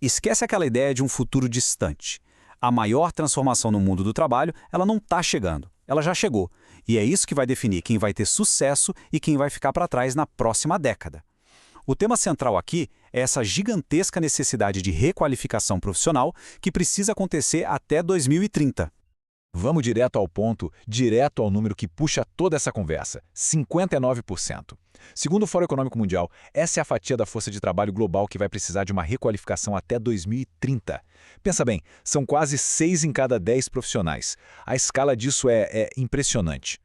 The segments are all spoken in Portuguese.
Esquece aquela ideia de um futuro distante. A maior transformação no mundo do trabalho, ela não está chegando. Ela já chegou. E é isso que vai definir quem vai ter sucesso e quem vai ficar para trás na próxima década. O tema central aqui é essa gigantesca necessidade de requalificação profissional que precisa acontecer até 2030. Vamos direto ao ponto, direto ao número que puxa toda essa conversa: 59%. Segundo o Fórum Econômico Mundial, essa é a fatia da força de trabalho global que vai precisar de uma requalificação até 2030. Pensa bem, são quase 6 em cada 10 profissionais. A escala disso é impressionante.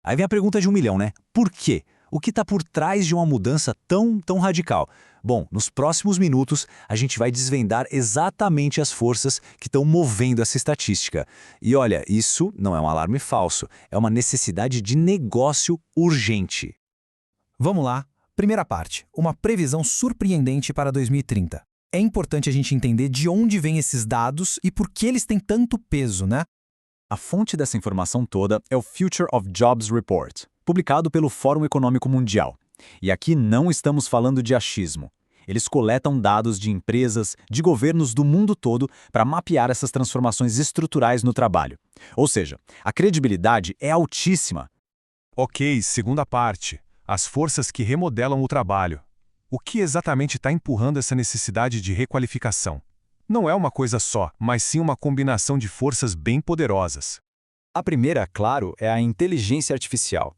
Aí vem a pergunta de 1 milhão, né? Por quê? O que está por trás de uma mudança tão radical? Bom, nos próximos minutos a gente vai desvendar exatamente as forças que estão movendo essa estatística. E olha, isso não é um alarme falso, é uma necessidade de negócio urgente. Vamos lá. Primeira parte, uma previsão surpreendente para 2030. É importante a gente entender de onde vêm esses dados e por que eles têm tanto peso, né? A fonte dessa informação toda é o Future of Jobs Report, publicado pelo Fórum Econômico Mundial. E aqui não estamos falando de achismo. Eles coletam dados de empresas, de governos do mundo todo para mapear essas transformações estruturais no trabalho. Ou seja, a credibilidade é altíssima. Ok, segunda parte. As forças que remodelam o trabalho. O que exatamente está empurrando essa necessidade de requalificação? Não é uma coisa só, mas sim uma combinação de forças bem poderosas. A primeira, claro, é a inteligência artificial.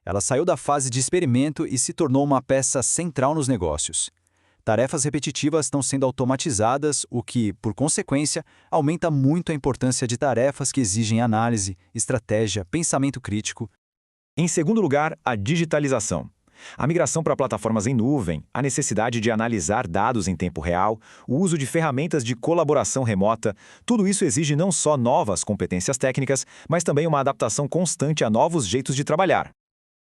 Ela saiu da fase de experimento e se tornou uma peça central nos negócios. Tarefas repetitivas estão sendo automatizadas, o que, por consequência, aumenta muito a importância de tarefas que exigem análise, estratégia, pensamento crítico. Em segundo lugar, a digitalização. A migração para plataformas em nuvem, a necessidade de analisar dados em tempo real, o uso de ferramentas de colaboração remota, tudo isso exige não só novas competências técnicas, mas também uma adaptação constante a novos jeitos de trabalhar.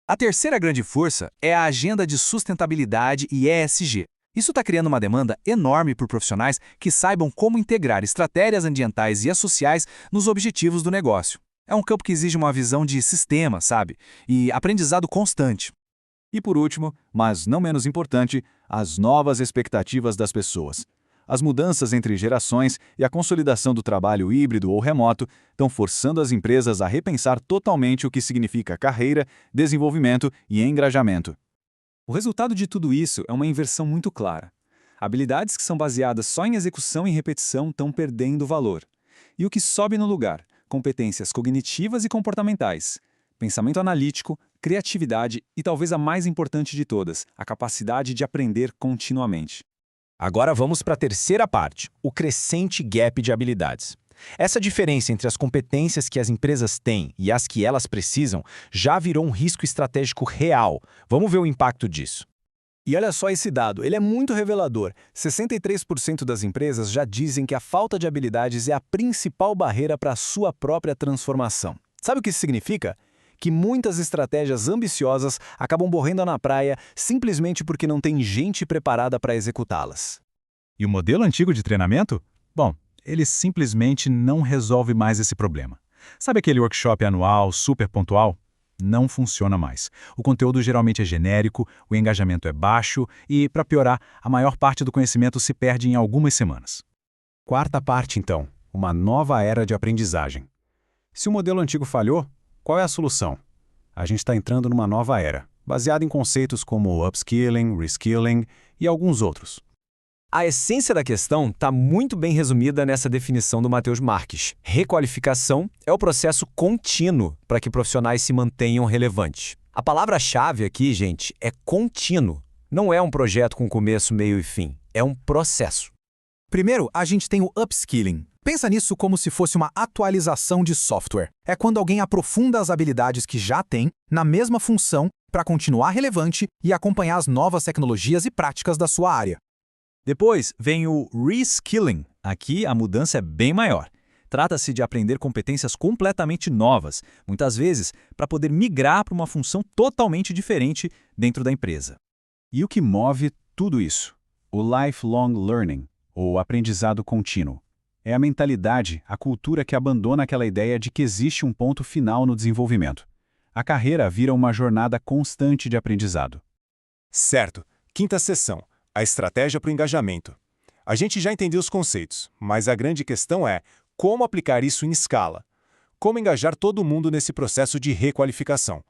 A terceira grande força é a agenda de sustentabilidade e ESG. Isso está criando uma demanda enorme por profissionais que saibam como integrar estratégias ambientais e as sociais nos objetivos do negócio. É um campo que exige uma visão de sistema, sabe? E aprendizado constante. E por último, mas não menos importante, as novas expectativas das pessoas. As mudanças entre gerações e a consolidação do trabalho híbrido ou remoto estão forçando as empresas a repensar totalmente o que significa carreira, desenvolvimento e engajamento. O resultado de tudo isso é uma inversão muito clara. Habilidades que são baseadas só em execução e repetição estão perdendo valor. E o que sobe no lugar? Competências cognitivas e comportamentais, pensamento analítico, criatividade e talvez a mais importante de todas, a capacidade de aprender continuamente. Agora vamos para a terceira parte, o crescente gap de habilidades. Essa diferença entre as competências que as empresas têm e as que elas precisam já virou um risco estratégico real. Vamos ver o impacto disso. E olha só esse dado, ele é muito revelador. 63% das empresas já dizem que a falta de habilidades é a principal barreira para a sua própria transformação. Sabe o que isso significa? Que muitas estratégias ambiciosas acabam morrendo na praia simplesmente porque não tem gente preparada para executá-las. E o modelo antigo de treinamento? Bom, ele simplesmente não resolve mais esse problema. Sabe aquele workshop anual, super pontual? Não funciona mais. O conteúdo geralmente é genérico, o engajamento é baixo e, para piorar, a maior parte do conhecimento se perde em algumas semanas. Quarta parte, então, uma nova era de aprendizagem. Se o modelo antigo falhou, qual é a solução? A gente está entrando numa nova era, baseada em conceitos como upskilling, reskilling e alguns outros. A essência da questão está muito bem resumida nessa definição do Matheus Marques. Requalificação é o processo contínuo para que profissionais se mantenham relevantes. A palavra-chave aqui, gente, é contínuo. Não é um projeto com começo, meio e fim. É um processo. Primeiro, a gente tem o upskilling. Pensa nisso como se fosse uma atualização de software. É quando alguém aprofunda as habilidades que já tem na mesma função para continuar relevante e acompanhar as novas tecnologias e práticas da sua área. Depois vem o reskilling. Aqui a mudança é bem maior. Trata-se de aprender competências completamente novas, muitas vezes para poder migrar para uma função totalmente diferente dentro da empresa. E o que move tudo isso? O lifelong learning, ou aprendizado contínuo. É a mentalidade, a cultura que abandona aquela ideia de que existe um ponto final no desenvolvimento. A carreira vira uma jornada constante de aprendizado. Certo. Quinta seção. A estratégia para o engajamento. A gente já entendeu os conceitos, mas a grande questão é como aplicar isso em escala. Como engajar todo mundo nesse processo de requalificação.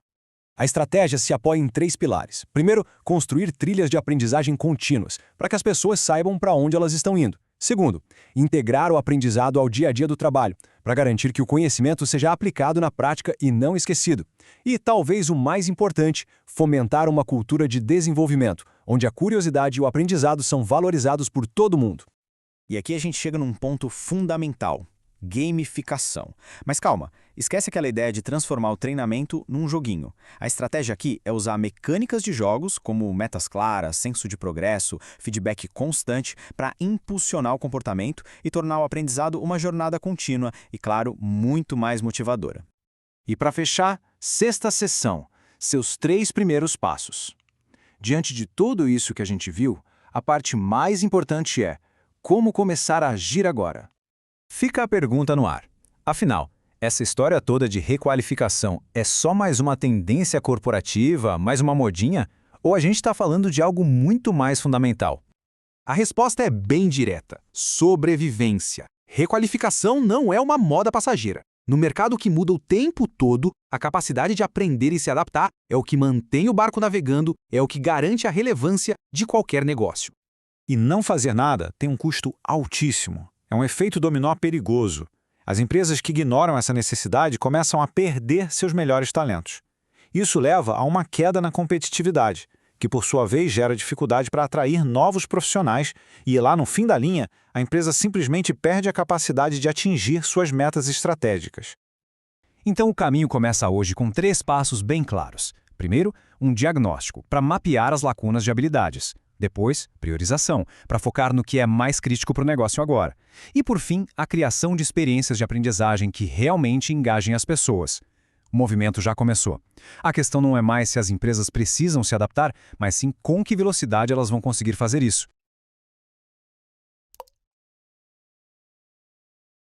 A estratégia se apoia em 3 pilares. Primeiro, construir trilhas de aprendizagem contínuas, para que as pessoas saibam para onde elas estão indo. Segundo, integrar o aprendizado ao dia a dia do trabalho, para garantir que o conhecimento seja aplicado na prática e não esquecido. E, talvez o mais importante, fomentar uma cultura de desenvolvimento, onde a curiosidade e o aprendizado são valorizados por todo mundo. E aqui a gente chega num ponto fundamental: gamificação. Mas calma, esquece aquela ideia de transformar o treinamento num joguinho. A estratégia aqui é usar mecânicas de jogos, como metas claras, senso de progresso, feedback constante, para impulsionar o comportamento e tornar o aprendizado uma jornada contínua e, claro, muito mais motivadora. E para fechar, 6ª sessão, seus 3 primeiros passos. Diante de tudo isso que a gente viu, a parte mais importante é como começar a agir agora. Fica a pergunta no ar. Afinal, essa história toda de requalificação é só mais uma tendência corporativa, mais uma modinha? Ou a gente está falando de algo muito mais fundamental? A resposta é bem direta: sobrevivência. Requalificação não é uma moda passageira. No mercado que muda o tempo todo, a capacidade de aprender e se adaptar é o que mantém o barco navegando, é o que garante a relevância de qualquer negócio. E não fazer nada tem um custo altíssimo. É um efeito dominó perigoso. As empresas que ignoram essa necessidade começam a perder seus melhores talentos. Isso leva a uma queda na competitividade, que por sua vez gera dificuldade para atrair novos profissionais e lá no fim da linha, a empresa simplesmente perde a capacidade de atingir suas metas estratégicas. Então o caminho começa hoje com 3 passos bem claros. Primeiro, um diagnóstico, para mapear as lacunas de habilidades. Depois, priorização, para focar no que é mais crítico para o negócio agora. E, por fim, a criação de experiências de aprendizagem que realmente engajem as pessoas. O movimento já começou. A questão não é mais se as empresas precisam se adaptar, mas sim com que velocidade elas vão conseguir fazer isso.